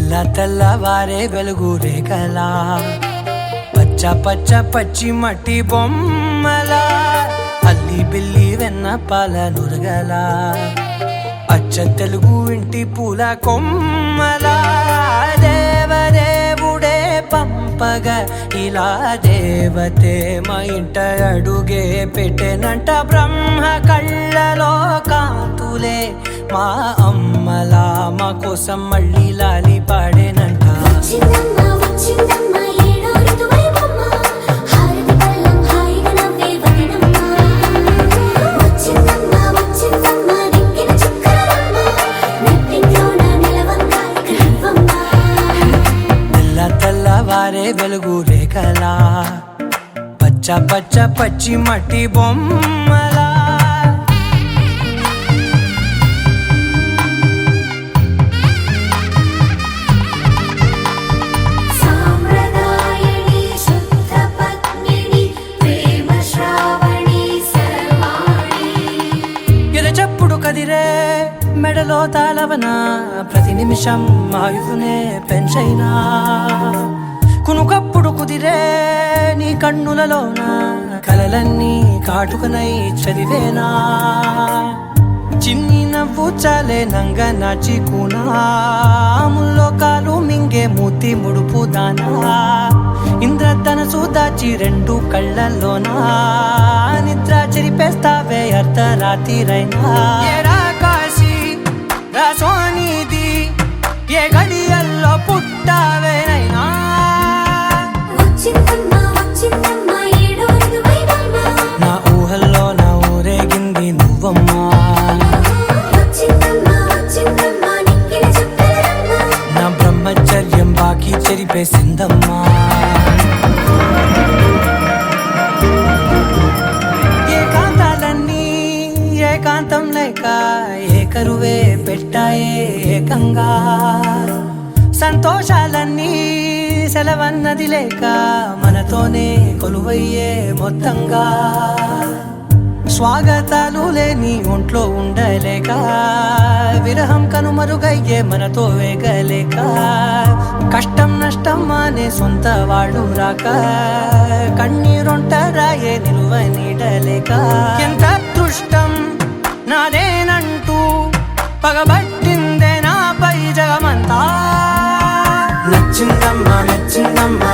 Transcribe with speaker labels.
Speaker 1: తెల్లవారే వెలుగు రేఖలా పచ్చ పచ్చ పచ్చి మట్టి బొమ్మలా అల్లి బిల్లి వెన్న పాల నురగలా అచ్చ తెలుగు ఇంటి పూల కొమ్మలా దేవదేవుడే పంపగా ఇలా దేవతే మా ఇంట అడుగే పెట్టెనంట బ్రహ్మ కళ్ళలో కాంతులే మా అమ్మలా మా కోసం మళ్ళీ లాలి పాడేనంట. తెల్లవారే వెలుగు రేఖలా పచ్చ పచ్చ పచ్చి మట్టి బొమ్మలా కదిరే మెడలో తాళవన ప్రతి నిమిషం ఆయువునే పెంచైనా కునుకప్పుడు కుదిరే నీ కన్నులలోన కలలన్నీ కాటుకనై చదివేనా చిన్ని నవ్వు చాలే నంగ నాచి కూనాముల్లో కాలు మింగే మూతి ముడుపు దానా ఇంద్రధనసు దాచి రెండు కళ్ళల్లోనా నిద్ర చెరిపేస్తావే అర్ధరాత్రిరైనా కాశీ రాసోనిది ఏ గడియల్లో పుట్టావేనైనా నా ఊహల్లో నా ఊరేగింది నువ్వమ్మా నా బ్రహ్మచర్యం బాకీ చెరిపేసిందమ్మా ఏకాంతం లేక ఏకరువే పెట్టాయే ఏకంగా సంతోషాలన్నీ సెలవన్నది లేక మనతోనే కొలువయ్యే మొత్తంగా స్వాగతాలు లేని ఒంట్లో ఉండలేక విరహం కనుమరుగయ్యే మనతో వేగలేక కష్టం నష్టం అనే సొంత వాడు రాక కన్నీరొంటరాయే నిలువ నీడలేక ఎంత అదృష్టం నాదేనంటూ పగబట్టిందే నాపై జగమంతా నచ్చిందమ్మా నచ్చిందమ్మా